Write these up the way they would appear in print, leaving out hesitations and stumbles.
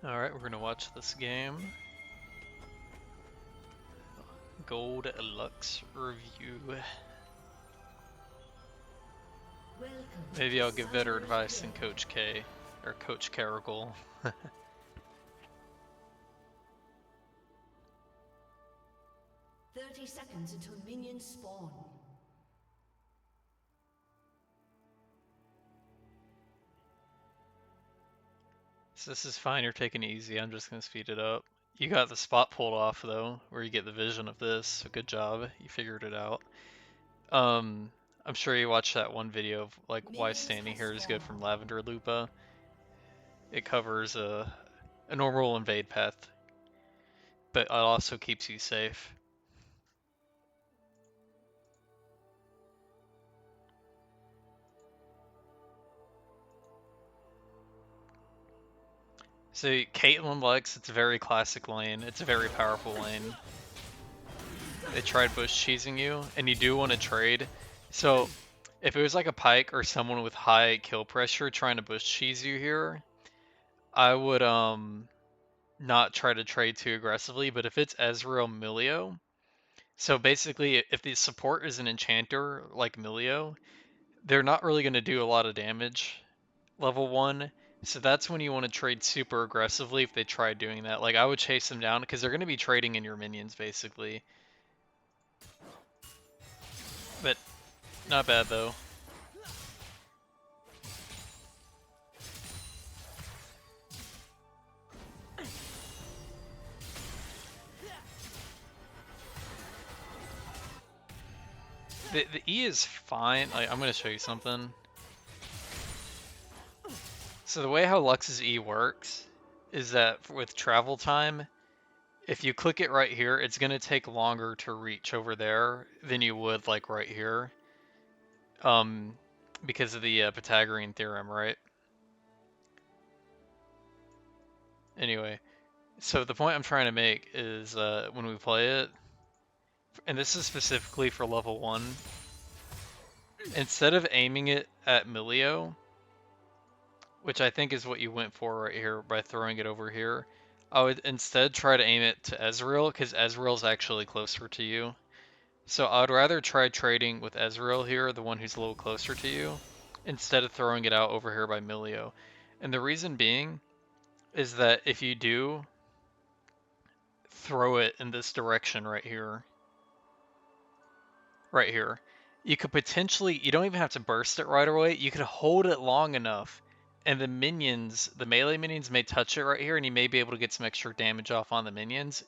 Alright, we're gonna watch this game. Gold Lux review. Maybe I'll give better advice than Coach K, or Coach Carrigal. 30 seconds until minions spawn. So this is fine, you're taking it easy, I'm just gonna speed it up. You got the spot pulled off though, where you get the vision of this, so good job, you figured it out. I'm sure you watched that one video of like why Minions standing have here is good spawned. from Lavender Lupa. It covers a normal invade path, but it also keeps you safe. So Caitlyn Lux, it's a very classic lane. It's a very powerful lane. They tried bush cheesing you, and you do want to trade. So if it was like a Pyke or someone with high kill pressure trying to bush cheese you here, I would not try to trade too aggressively. But if it's Ezreal Millio, so basically if the support is an enchanter like Millio, they're not really going to do a lot of damage level 1. So that's when you want to trade super aggressively if they try doing that. Like I would chase them down because they're going to be trading in your minions basically. But not bad though. The E is fine. Like I'm going to show you something. So the way how Lux's E works is that with travel time, if you click it right here, it's going to take longer to reach over there than you would like right here. Because of the Pythagorean theorem, right? Anyway, so the point I'm trying to make is when we play it, and this is specifically for level 1, instead of aiming it at Millio, which I think is what you went for right here by throwing it over here, I would instead try to aim it to Ezreal, because Ezreal's actually closer to you. So I would rather try trading with Ezreal here, the one who's a little closer to you, instead of throwing it out over here by Millio. And the reason being is that if you do throw it in this direction right here, you could potentially, you don't even have to burst it right away, you could hold it long enough, and the minions, the melee minions may touch it right here, and you may be able to get some extra damage off on the minions,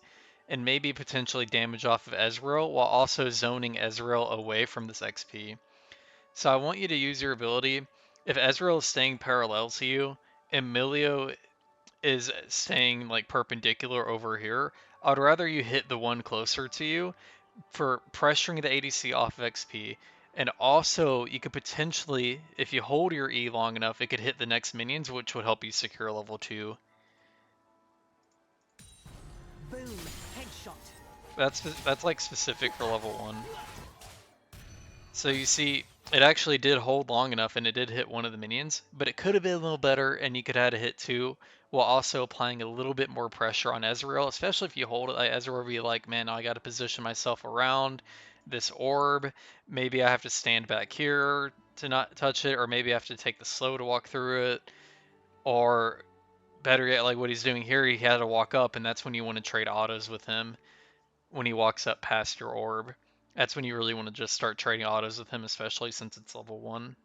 and maybe potentially damage off of Ezreal, while also zoning Ezreal away from this XP. So I want you to use your ability, if Ezreal is staying parallel to you, and Millio is staying like perpendicular over here, I'd rather you hit the one closer to you, for pressuring the ADC off of XP, and also you could potentially, if you hold your E long enough, it could hit the next minions, which would help you secure level 2. Boom, headshot. That's like specific for level 1. So you see, it actually did hold long enough, and it did hit one of the minions, but it could have been a little better, and you could have had a hit 2, while also applying a little bit more pressure on Ezreal, especially if you hold it. Like Ezreal will be like, man, I got to position myself around this orb. Maybe I have to stand back here to not touch it, or maybe I have to take the slow to walk through it, or better yet, like what he's doing here, he had to walk up, and that's when you want to trade autos with him when he walks up past your orb. That's when you really want to just start trading autos with him, especially since it's level 1.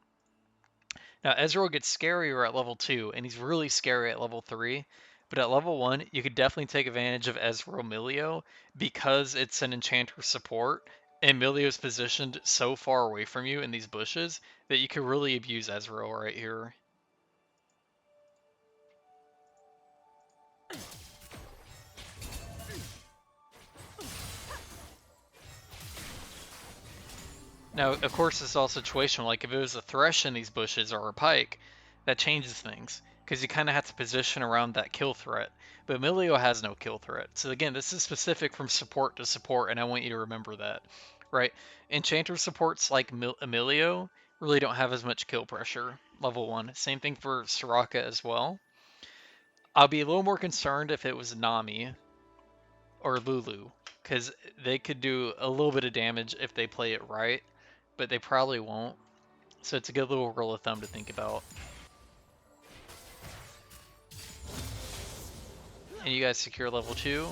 Now, Ezreal gets scarier at level 2, and he's really scary at level 3. But at level 1, you could definitely take advantage of Ezreal Millio because it's an enchanter support, and Millio's positioned so far away from you in these bushes that you could really abuse Ezreal right here. Now, of course, it's all situational. Like, if it was a Thresh in these bushes or a Pyke, that changes things. Because you kind of have to position around that kill threat. But Millio has no kill threat. So again, this is specific from support to support, and I want you to remember that. Right? Enchanter supports like Millio really don't have as much kill pressure, level 1. Same thing for Soraka as well. I'll be a little more concerned if it was Nami or Lulu, because they could do a little bit of damage if they play it right, but they probably won't. So it's a good little rule of thumb to think about. And you guys secure level 2.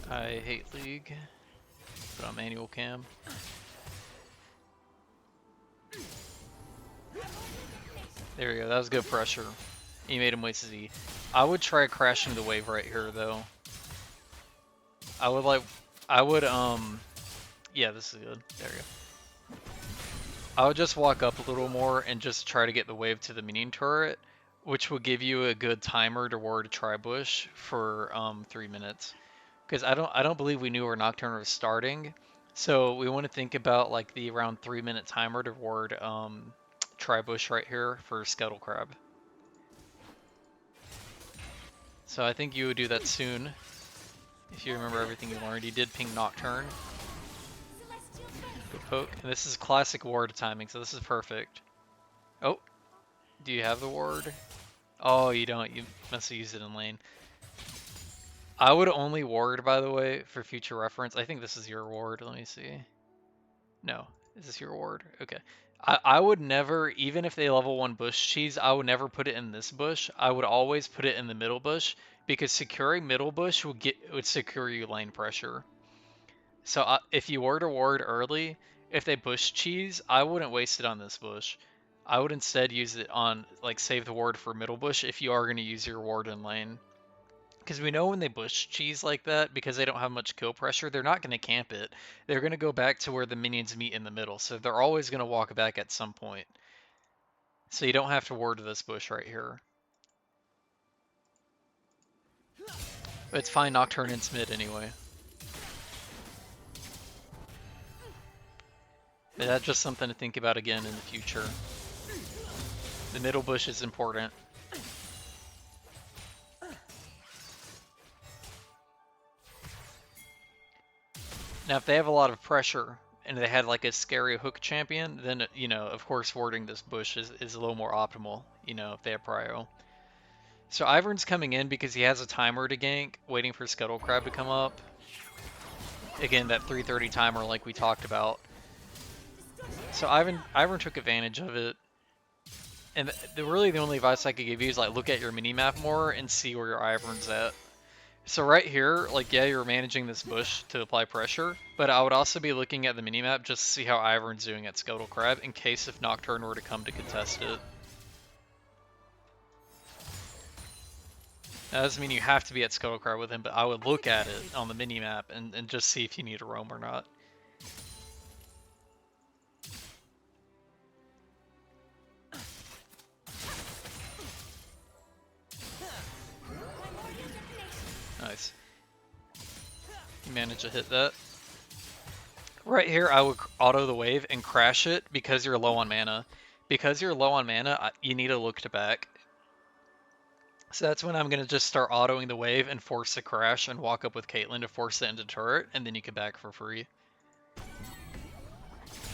I hate League. Put on manual cam. There we go, that was good pressure. You made him waste his E. I would try crashing the wave right here though. Yeah, this is good. There we go. I would just walk up a little more and just try to get the wave to the minion turret, which will give you a good timer to ward a tri-bush for 3 minutes. Because I don't believe we knew where Nocturne was starting, so we want to think about like the around 3 minute timer to ward tri-bush right here for Scuttle Crab. So I think you would do that soon, if you remember everything you learned. You did ping Nocturne. Good poke. And this is classic ward timing, so this is perfect. Oh, do you have the ward? Oh, you don't. You must have used it in lane. I would only ward, by the way, for future reference. I think this is your ward. Let me see. No. Is this your ward? Okay. I would never, even if they level 1 bush cheese, I would never put it in this bush. I would always put it in the middle bush, because securing middle bush would secure you lane pressure. So if you were to ward early, if they bush cheese, I wouldn't waste it on this bush. I would instead use it on, like, save the ward for middle bush if you are going to use your ward in lane. Because we know when they bush cheese like that, because they don't have much kill pressure, they're not going to camp it. They're going to go back to where the minions meet in the middle, so they're always going to walk back at some point. So you don't have to ward this bush right here. But it's fine, Nocturne ins mid anyway. But that's just something to think about again in the future. The middle bush is important. Now, if they have a lot of pressure and they had like a scary hook champion, then, you know, of course, warding this bush is a little more optimal, you know, if they have prio. So Ivern's coming in because he has a timer to gank, waiting for Scuttle Crab to come up. Again, that 3:30 timer like we talked about. So Ivern took advantage of it. And really the only advice I could give you is, like, look at your minimap more and see where your Ivern's at. So right here, like, yeah, you're managing this bush to apply pressure, but I would also be looking at the minimap just to see how Ivern's doing at Scuttle Crab in case if Nocturne were to come to contest it. That doesn't mean you have to be at Scuttle Crab with him, but I would look at it on the minimap and just see if you need a roam or not. Nice. You managed to hit that. Right here, I would auto the wave and crash it because you're low on mana. Because you're low on mana, you need to look to back. So that's when I'm going to just start autoing the wave and force a crash and walk up with Caitlyn to force it into turret, and then you can back for free.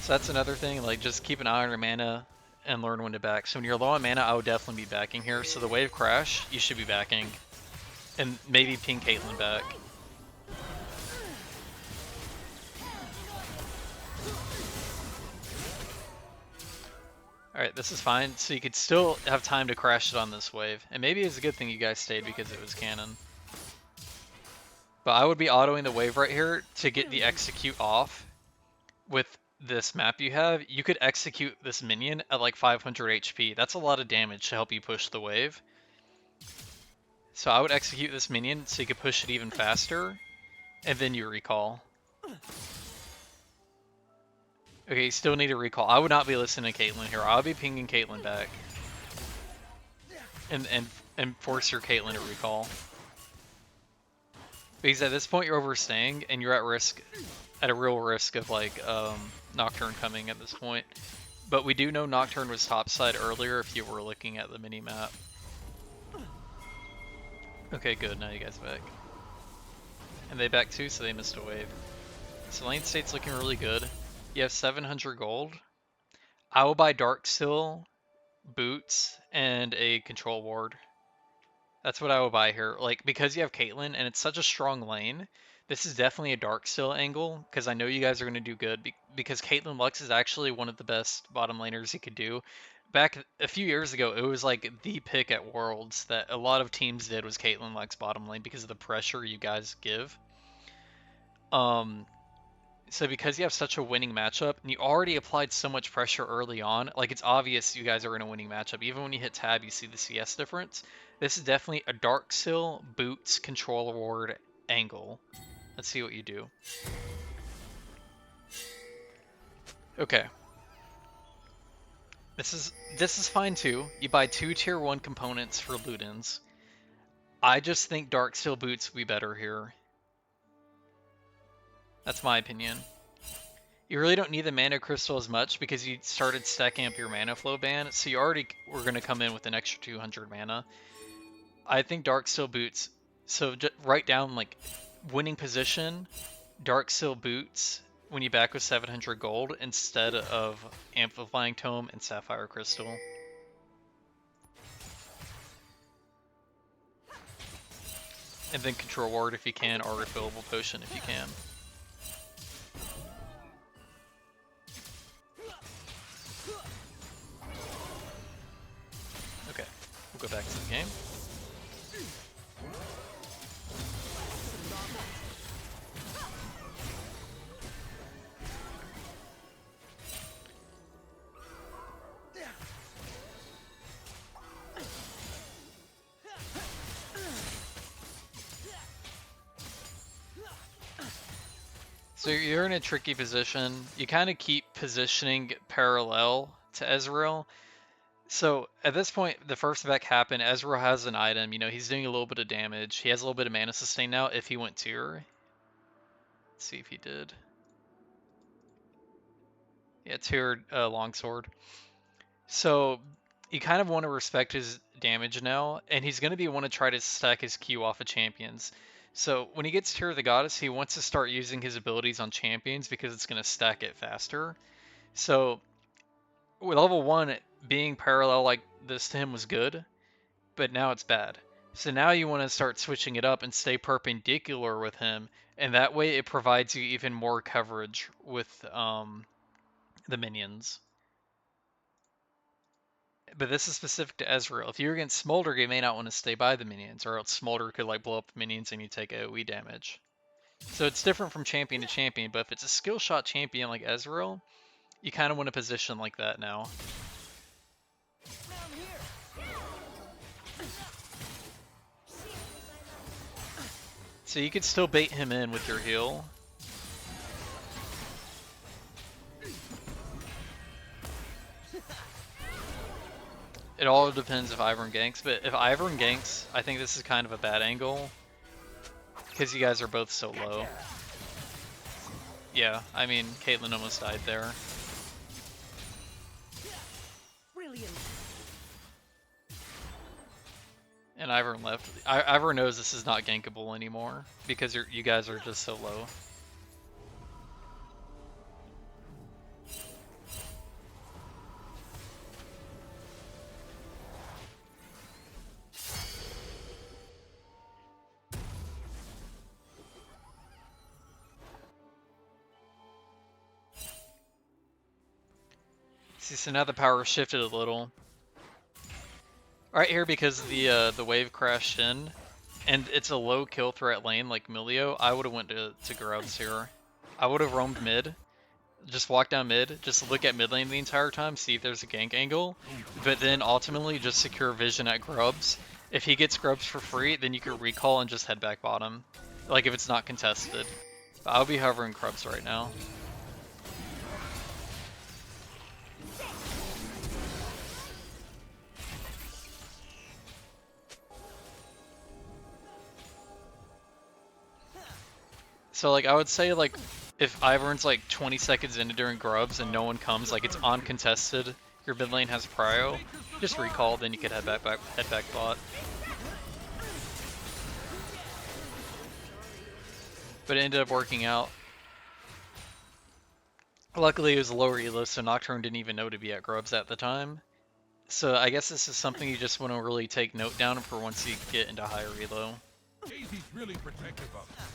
So that's another thing, like, just keep an eye on your mana and learn when to back. So when you're low on mana, I would definitely be backing here. So the wave crash, you should be backing. And maybe ping Caitlyn back. Alright, this is fine. So you could still have time to crash it on this wave. And maybe it's a good thing you guys stayed because it was cannon. But I would be autoing the wave right here to get the execute off. With this map you have, you could execute this minion at like 500 HP. That's a lot of damage to help you push the wave. So I would execute this minion so you could push it even faster, and then you recall. Okay, you still need a recall. I would not be listening to Caitlyn here. I'll be pinging Caitlyn back. And force your Caitlyn to recall. Because at this point you're overstaying, and you're at risk, at a real risk of like Nocturne coming at this point. But we do know Nocturne was topside earlier if you were looking at the mini-map. Okay, good. Now you guys back. And they back too, so they missed a wave. So lane state's looking really good. You have 700 gold. I will buy Darksteel, boots, and a control ward. That's what I would buy here. Like, because you have Caitlyn and it's such a strong lane, this is definitely a Darksteel angle, because I know you guys are going to do good, because Caitlyn Lux is actually one of the best bottom laners you could do. Back a few years ago, it was like the pick at Worlds that a lot of teams did was Caitlyn Lux bottom lane because of the pressure you guys give. Um, so because you have such a winning matchup, and you already applied so much pressure early on, like it's obvious you guys are in a winning matchup. Even when you hit tab, you see the CS difference. This is definitely a Darksteel, boots, control ward angle. Let's see what you do. Okay. This is fine too. You buy 2 tier 1 components for Ludens. I just think Darksteel boots would be better here. That's my opinion. You really don't need the mana crystal as much because you started stacking up your mana flow ban, so you already were going to come in with an extra 200 mana. I think Darksteel boots, so just write down like winning position, Darksteel boots when you back with 700 gold instead of Amplifying Tome and Sapphire Crystal. And then Control Ward if you can, or Refillable Potion if you can. Okay, we'll go back to the game. So you're in a tricky position. You kind of keep positioning parallel to Ezreal. So at this point, the first effect happened. Ezreal has an item. You know, he's doing a little bit of damage. He has a little bit of mana sustain now if he went tier. Let's see if he did. Yeah, tiered longsword. So you kind of want to respect his damage now, and he's going to want to try to stack his Q off of champions. So when he gets Tear of the Goddess, he wants to start using his abilities on champions because it's going to stack it faster. So with level 1, being parallel like this to him was good, but now it's bad. So now you want to start switching it up and stay perpendicular with him, and that way it provides you even more coverage with the minions. But this is specific to Ezreal. If you're against Smolder, you may not want to stay by the minions, or else Smolder could like blow up minions and you take AoE damage. So it's different from champion to champion, but if it's a skill shot champion like Ezreal, you kind of want to position like that now. So you could still bait him in with your heal. It all depends if Ivern ganks, but if Ivern ganks, I think this is kind of a bad angle. Because you guys are both so low. Yeah, I mean, Caitlyn almost died there. Brilliant. And Ivern left. Ivern knows this is not gankable anymore, because you guys are just so low. See, so now the power shifted a little. Right here, because the wave crashed in, and it's a low kill threat lane like Millio, I would have went to Grubs here. I would have roamed mid, just walk down mid, just look at mid lane the entire time, see if there's a gank angle, but then ultimately just secure vision at Grubs. If he gets Grubs for free, then you can recall and just head back bottom, like if it's not contested. But I'll be hovering Grubs right now. So like I would say like if Ivern's like 20 seconds into during Grubs and no one comes, like it's uncontested, your mid lane has prio, just recall, then you could head back bot. But it ended up working out. Luckily it was lower elo, so Nocturne didn't even know to be at Grubs at the time. So I guess this is something you just want to really take note down for once you get into higher elo. Daisy's really protective of us.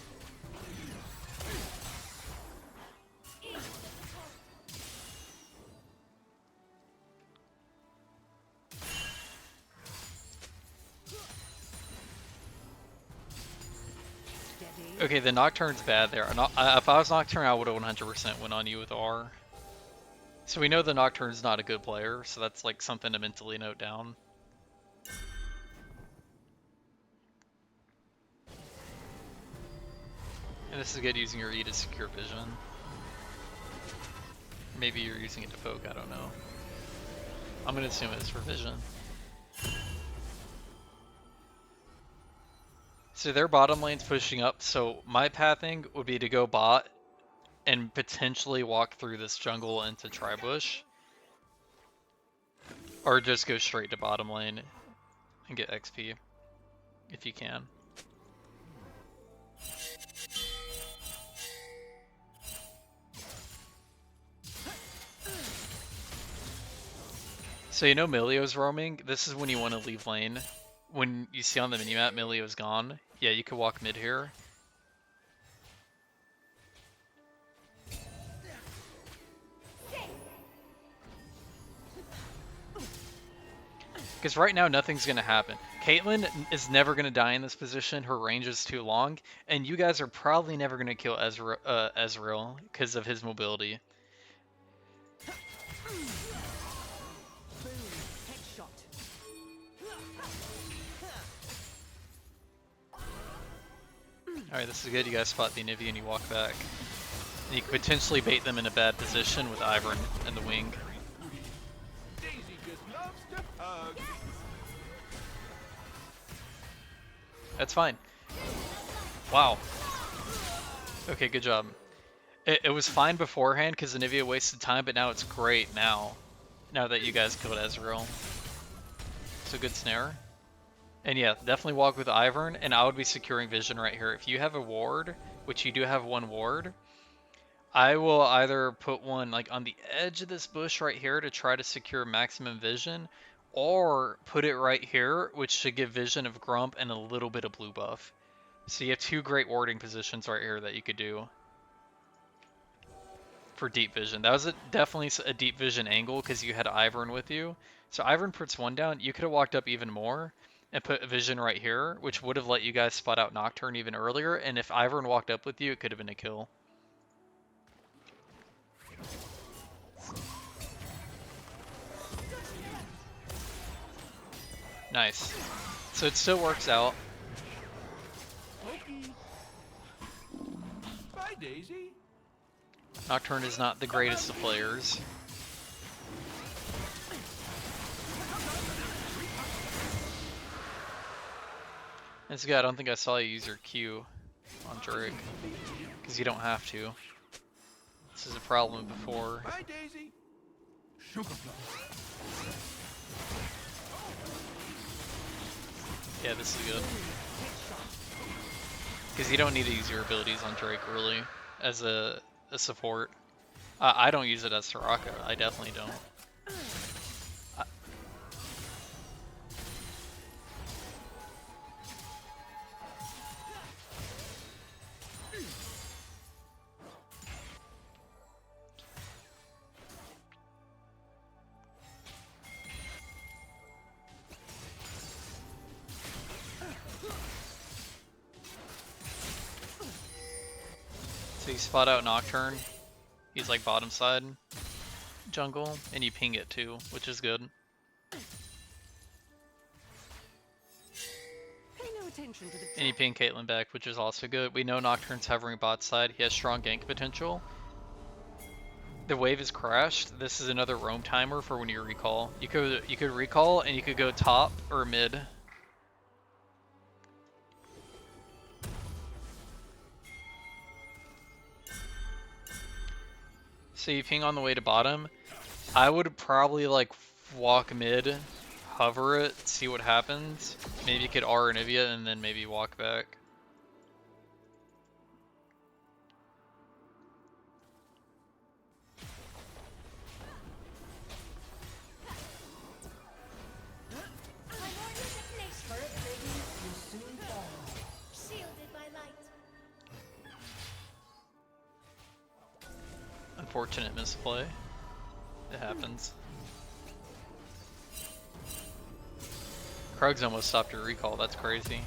Steady. Okay, the Nocturne's bad there. If I was Nocturne, I would have 100% went on you with R. So we know the Nocturne's not a good player, so that's like something to mentally note down. And this is good using your E to secure vision. Maybe you're using it to poke, I don't know. I'm gonna assume it's for vision. So their bottom lane's pushing up, so my pathing would be to go bot and potentially walk through this jungle into Tribush. Or just go straight to bottom lane and get XP, if you can. So you know Millio's roaming? This is when you want to leave lane. When you see on the minimap Millio's gone, yeah, you could walk mid here. Because right now nothing's going to happen. Caitlyn is never going to die in this position, her range is too long, and you guys are probably never going to kill Ezreal because of his mobility. Boom. Headshot. Alright, this is good. You guys spot the Anivia and you walk back. And you could potentially bait them in a bad position with Ivern and the wing. Daisy just loves to hug. That's fine. Wow. Okay, good job. It was fine beforehand because Anivia wasted time, but now it's great now. Now that you guys killed Ezreal. So good snare. And yeah, definitely walk with Ivern, and I would be securing vision right here. If you have a ward, which you do have one ward, I will either put one like on the edge of this bush right here to try to secure maximum vision, or put it right here, which should give vision of Grump and a little bit of blue buff. So you have two great warding positions right here that you could do for deep vision. That was definitely a deep vision angle because you had Ivern with you. So Ivern puts one down. You could have walked up even more and put a vision right here, which would have let you guys spot out Nocturne even earlier. And if Ivern walked up with you, it could have been a kill. Nice. So it still works out. Pokey. Bye, Daisy. Nocturne is not the greatest of players. It's good. I don't think I saw you use your Q on Drake, because you don't have to. This is a problem before. Bye, Daisy. Sugar plum. Yeah, this is good. Because you don't need to use your abilities on Drake early as a support. I don't use it as Soraka. I definitely don't. So you spot out Nocturne. He's like bottom side jungle, and you ping it too, which is good. Pay no attention to the And you ping Caitlyn back, which is also good. We know Nocturne's hovering bot side. He has strong gank potential. The wave is crashed. This is another roam timer for when you recall. You could recall and you could go top or mid. So you ping on the way to bottom. I would probably like walk mid, hover it, see what happens. Maybe you could R Anivia and then maybe walk back. unfortunate misplay. It happens. Krug's almost stopped your recall, that's crazy.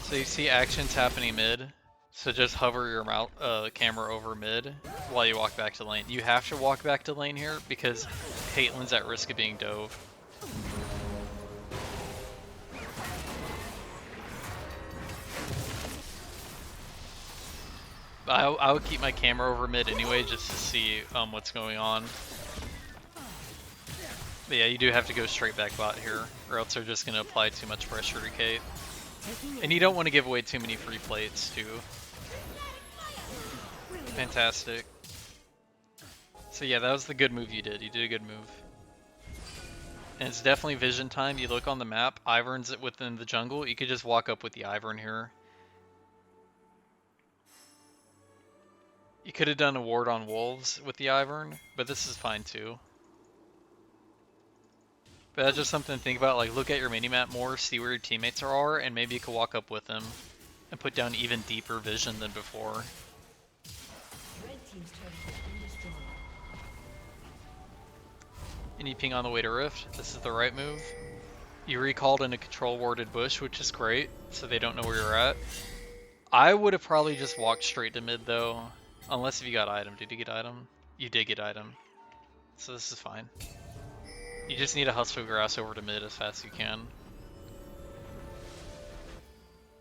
So you see actions happening mid, so just hover your camera over mid while you walk back to lane. You have to walk back to lane here because Caitlyn's at risk of being dove. I would keep my camera over mid anyway just to see what's going on. But yeah, you do have to go straight back bot here, or else they're just going to apply too much pressure to Cait. And you don't want to give away too many free plates, too. Fantastic. So yeah, that was the good move you did. You did a good move. And it's definitely vision time. You look on the map, Ivern's within the jungle. You could just walk up with the Ivern here. You could have done a ward on wolves with the Ivern, but this is fine too. But that's just something to think about, like look at your minimap more, see where your teammates are, and maybe you could walk up with them and put down even deeper vision than before. Red team's turret has been destroyed. And you ping on the way to Rift, this is the right move. You recalled in a control warded bush, which is great, so they don't know where you're at. I would have probably just walked straight to mid though, unless if you got item. Did you get item? You did get item. So this is fine. You just need to hustle grass over to mid as fast as you can.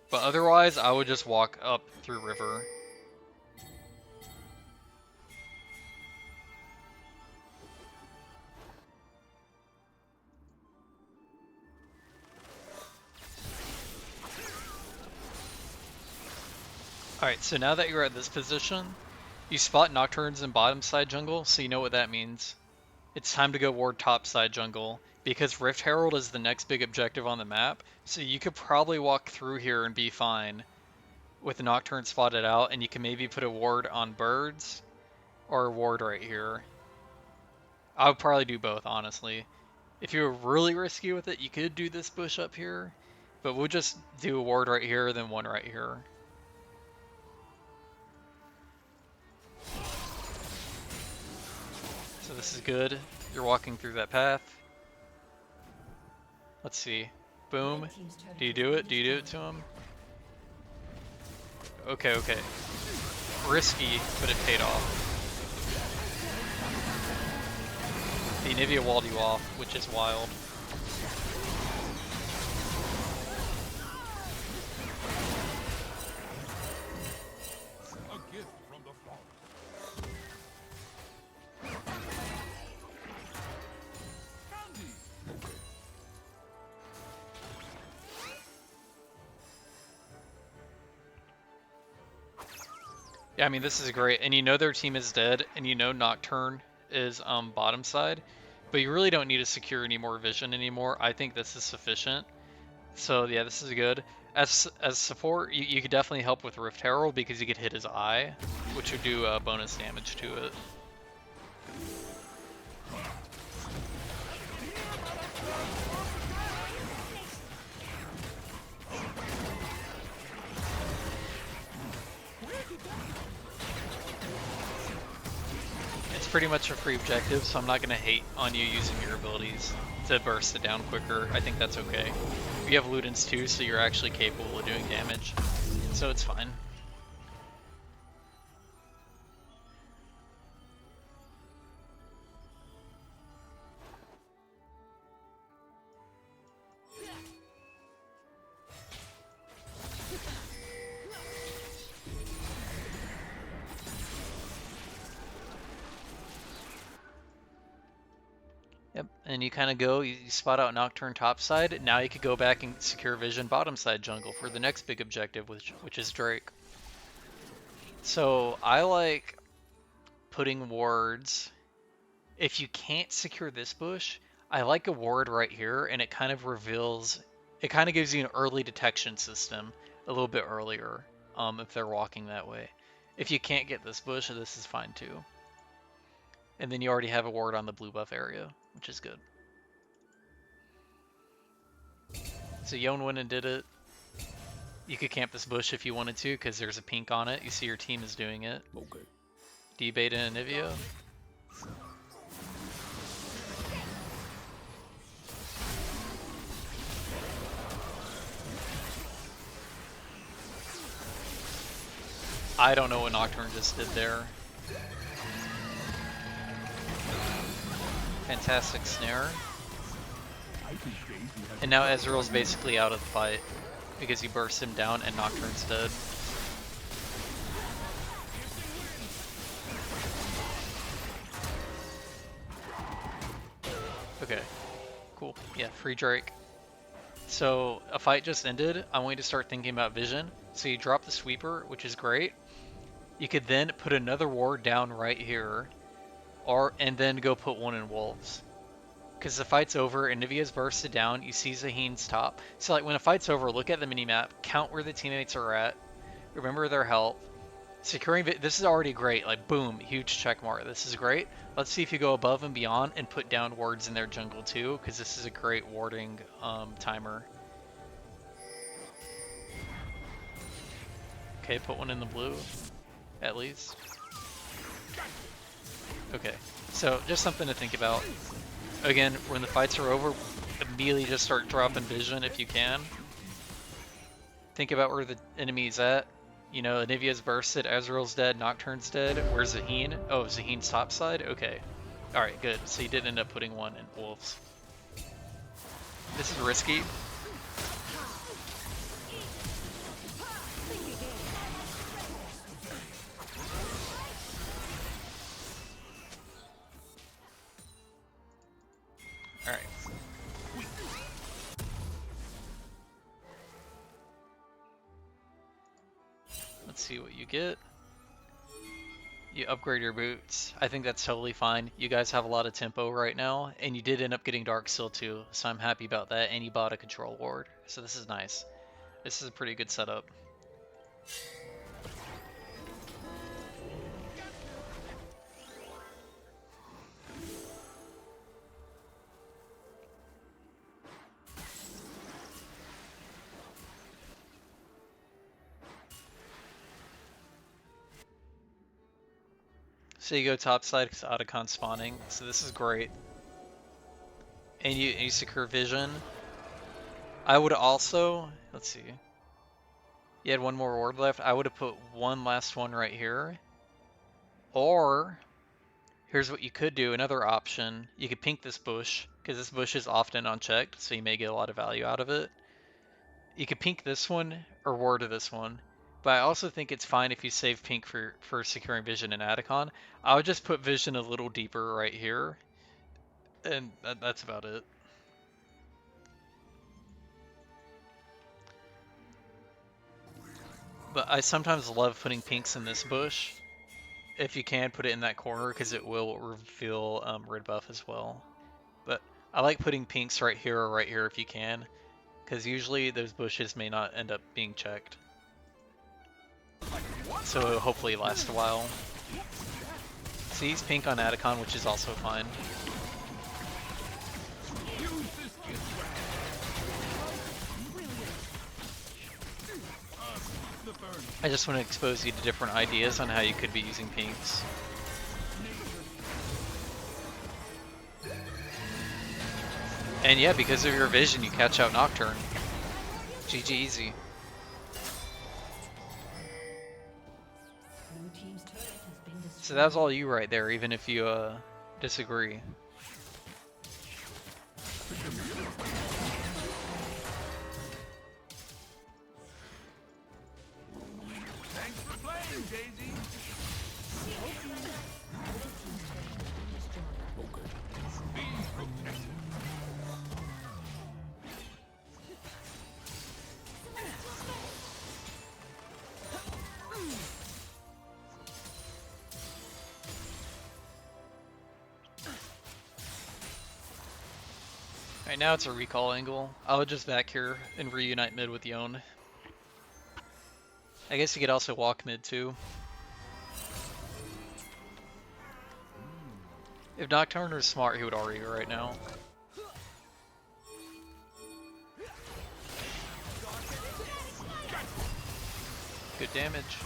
But otherwise, I would just walk up through river. Alright, so now that you're at this position, you spot Nocturnes in bottom side jungle, so you know what that means. It's time to go ward top side jungle, because Rift Herald is the next big objective on the map, so you could probably walk through here and be fine with the Nocturne spotted out, and you can maybe put a ward on birds, or a ward right here. I would probably do both, honestly. If you were really risky with it, you could do this bush up here, but we'll just do a ward right here, then one right here. So this is good. You're walking through that path. Let's see. Boom. Do you do it? Do you do it to him? Okay, okay. Risky, but it paid off. The Nivea walled you off, which is wild. A gift from the forest. Candy. Yeah, I mean, this is great. And you know their team is dead, and you know Nocturne is bottom side, but you really don't need to secure any more vision anymore. I think this is sufficient. So yeah, this is good. As support, you could definitely help with Rift Herald because you could hit his eye, which would do bonus damage to it. It's pretty much a free objective, so I'm not going to hate on you using your abilities to burst it down quicker. I think that's okay. You have Ludens too, so you're actually capable of doing damage, so it's fine. Yep, and you kind of go, you spot out Nocturne top side. Now you could go back and secure vision bottom side jungle for the next big objective, which is Drake. So I like putting wards. If you can't secure this bush, I like a ward right here, and it kind of reveals, it kind of gives you an early detection system a little bit earlier, if they're walking that way. If you can't get this bush, this is fine too. And then you already have a ward on the blue buff area, which is good. So Yon went and did it. You could camp this bush if you wanted to, because there's a pink on it. You see your team is doing it. Okay. D-Beta and Nivea. I don't know what Nocturne just did there. Fantastic snare. And now Ezreal's basically out of the fight because he bursts him down and Nocturne's dead. Okay, cool. Yeah, free Drake. So a fight just ended. I want you to start thinking about vision. So you drop the sweeper, which is great. You could then put another ward down right here, and then go put one in Wolves. Because the fight's over and Nivea's bursted down, you see Zaheen's top. So like when a fight's over, look at the minimap, count where the teammates are at, remember their health. Securing this is already great, like boom, huge check mark. This is great. Let's see if you go above and beyond and put down wards in their jungle too, because this is a great warding timer. Okay, put one in the blue, at least. Okay, so just something to think about. Again, when the fights are over, immediately just start dropping vision if you can. Think about where the enemy's at. You know, Anivia's bursted, Ezreal's dead, Nocturne's dead. Where's Zaheen? Oh, Zaheen's top side? Okay. Alright, good. So you did end up putting one in Wolves. This is risky. Alright. Let's see what you get. You upgrade your boots. I think that's totally fine. You guys have a lot of tempo right now, and you did end up getting Dark Seal too, so I'm happy about that, and you bought a control ward, so this is nice. This is a pretty good setup. So you go top side because Otacon spawning, so this is great. And you secure vision. I would also, let's see. You had one more ward left. I would have put one last one right here. Or, here's what you could do, another option. You could pink this bush, because this bush is often unchecked, so you may get a lot of value out of it. You could pink this one, or ward to this one. But I also think it's fine if you save pink for securing vision and Atacon. I would just put vision a little deeper right here. And that's about it. But I sometimes love putting pinks in this bush. If you can, put it in that corner because it will reveal red buff as well. But I like putting pinks right here or right here if you can, because usually those bushes may not end up being checked. So it'll hopefully last a while. See, he's pink on Atacon, which is also fine. I just want to expose you to different ideas on how you could be using pinks. And yeah, because of your vision, you catch out Nocturne. GG easy. So that was all you right there, even if you disagree. Thanks for playing, Daisy. Be protected. Alright, now it's a recall angle. I would just back here and reunite mid with Yone. I guess you could also walk mid too. If Nocturne was smart, he would already go right now. Good damage.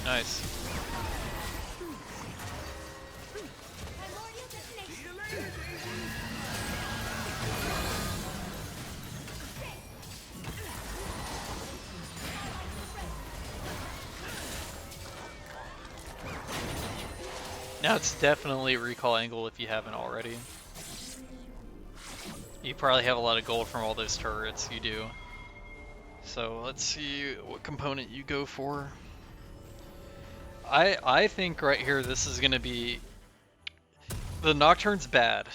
Nice. Now it's definitely recall angle if you haven't already. You probably have a lot of gold from all those turrets, you do. So let's see what component you go for. I think right here this is gonna be the Nocturne's bad,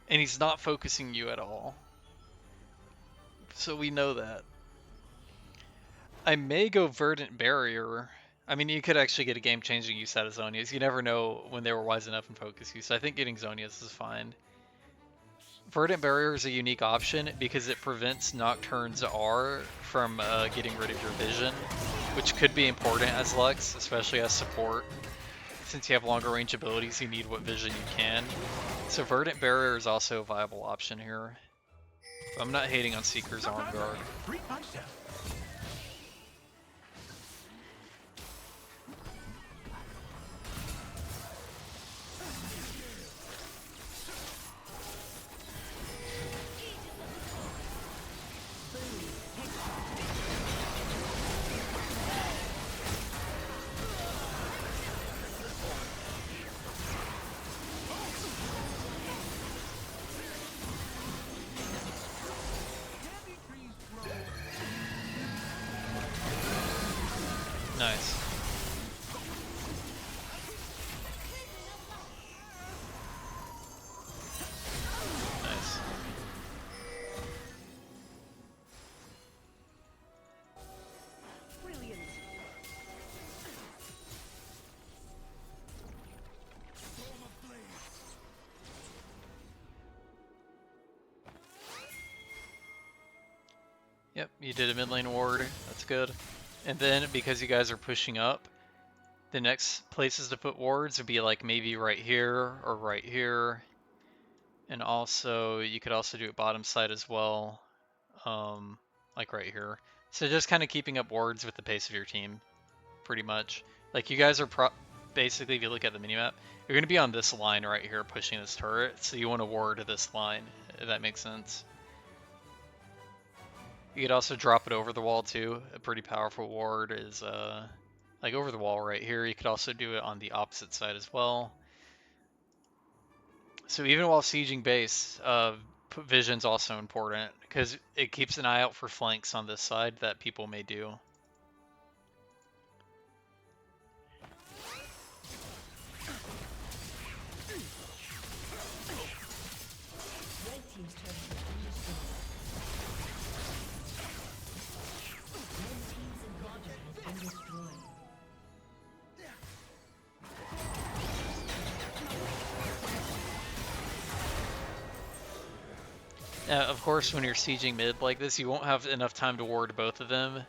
and he's not focusing you at all. So we know that. I may go Verdant Barrier. I mean, you could actually get a game-changing use out of Zonias. You never know when they were wise enough and focus use. So I think getting Zonias is fine. Verdant Barrier is a unique option because it prevents Nocturne's R from getting rid of your vision, which could be important as Lux, especially as support. Since you have longer range abilities, you need what vision you can. So Verdant Barrier is also a viable option here. But I'm not hating on Seeker's Arm Guard. Treat myself. Nice. Nice. Brilliant. Yep, you did a mid lane ward. That's good. And then because you guys are pushing up, the next places to put wards would be like maybe right here or right here. And also, you could also do it bottom side as well, like right here. So just kind of keeping up wards with the pace of your team, pretty much. Like you guys are basically, if you look at the minimap, you're going to be on this line right here pushing this turret, so you want to ward this line, if that makes sense. You could also drop it over the wall too. A pretty powerful ward is like over the wall right here. You could also do it on the opposite side as well. So even while sieging base, vision's also important because it keeps an eye out for flanks on this side that people may do. Red team's turret has been destroyed. Red team's inhibitor has been destroyed. Of course, when you're sieging mid like this, you won't have enough time to ward both of them.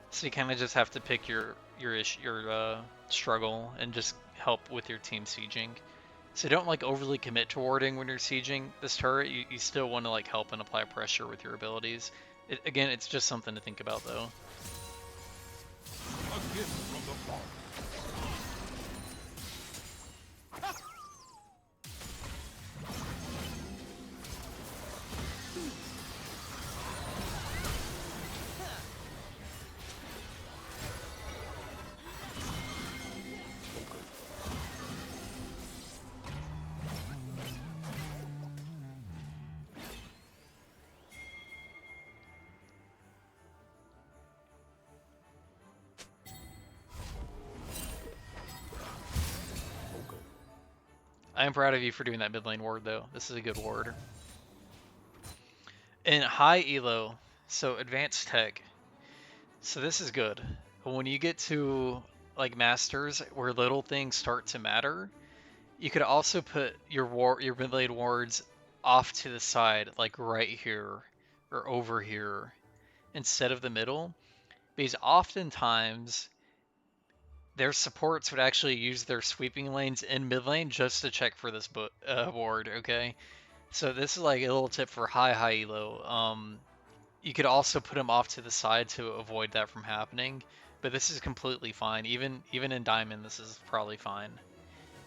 So you kind of just have to pick your struggle and just help with your team sieging. So don't like overly commit to warding when you're sieging this turret. You still want to like help and apply pressure with your abilities. Again, it's just something to think about though. A gift from the fall. I am proud of you for doing that mid lane ward though. This is a good ward. And high elo, so advanced tech. So this is good. But when you get to like masters where little things start to matter, you could also put your mid lane wards off to the side, like right here or over here, instead of the middle, because oftentimes their supports would actually use their sweeping lanes in mid lane just to check for this ward. Okay, so this is like a little tip for high elo. You could also put them off to the side to avoid that from happening. but this is completely fine. Even in Diamond, this is probably fine.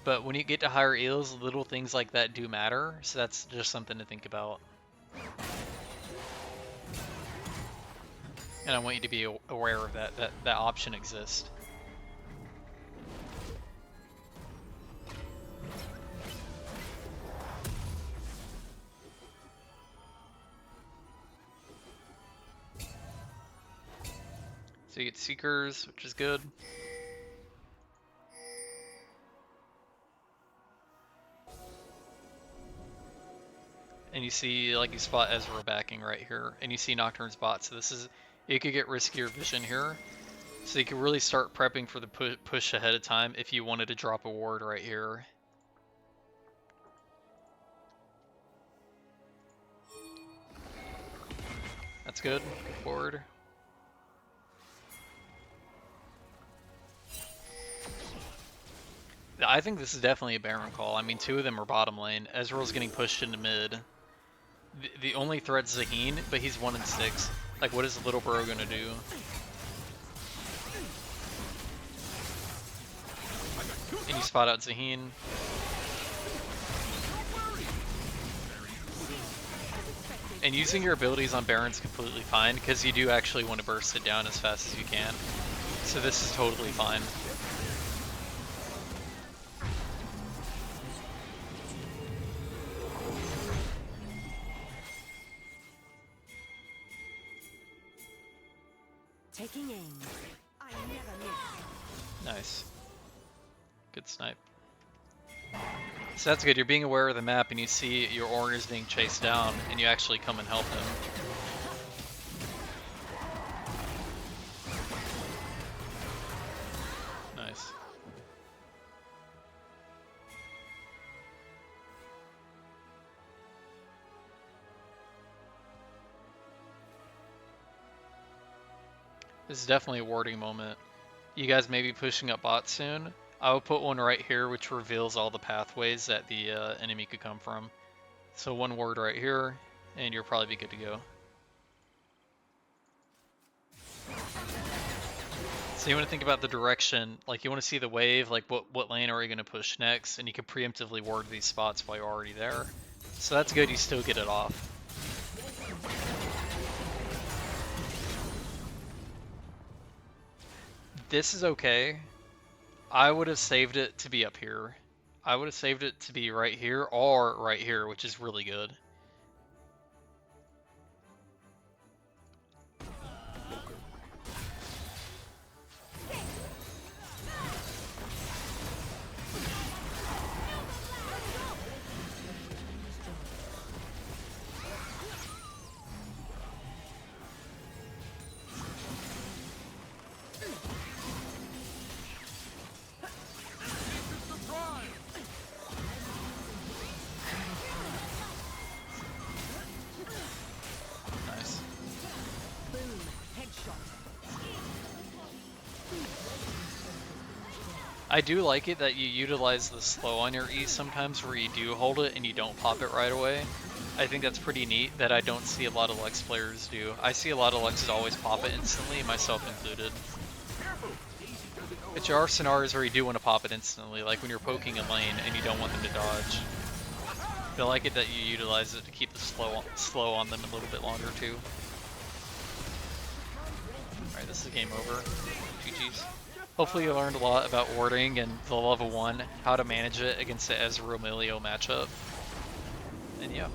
But when you get to higher eels, little things like that do matter, so that's just something to think about. And I want you to be aware of that option exists. So you get Seekers, which is good. And you see, like, you spot Ezreal backing right here, and you see Nocturne's bot, so this is, you could get riskier vision here. So you can really start prepping for the push ahead of time if you wanted to drop a ward right here. That's good. Good ward. I think this is definitely a Baron call. I mean, two of them are bottom lane. Ezreal's getting pushed into mid. The only threat's Zaheen, but he's 1 in 6. Like, what is Little Bro gonna do? And you spot out Zaheen. And using your abilities on Baron's completely fine, because you do actually want to burst it down as fast as you can. So this is totally fine. Taking aim. I never miss. Nice. Good snipe. So that's good, you're being aware of the map and you see your Ornn is being chased down and you actually come and help him. Nice. This is definitely a warding moment. You guys may be pushing up bot soon. I will put one right here which reveals all the pathways that the enemy could come from. So one ward right here, and you'll probably be good to go. So you want to think about the direction, like you want to see the wave, like what lane are you going to push next, and you can preemptively ward these spots while you're already there. So that's good, you still get it off. This is okay. I would have saved it to be up here. I would have saved it to be right here or right here, which is really good. Nice. Boom. Headshot. I do like it that you utilize the slow on your E sometimes where you do hold it and you don't pop it right away. I think that's pretty neat that I don't see a lot of Lex players do. I see a lot of Lexes always pop it instantly, myself included. But there are scenarios where you do want to pop it instantly, like when you're poking a lane and you don't want them to dodge. But I like it that you utilize it to keep the slow on them a little bit longer too. Alright, this is game over. GG's. Hopefully you learned a lot about warding and the level 1, how to manage it against the Ezreal Millio matchup. And yeah.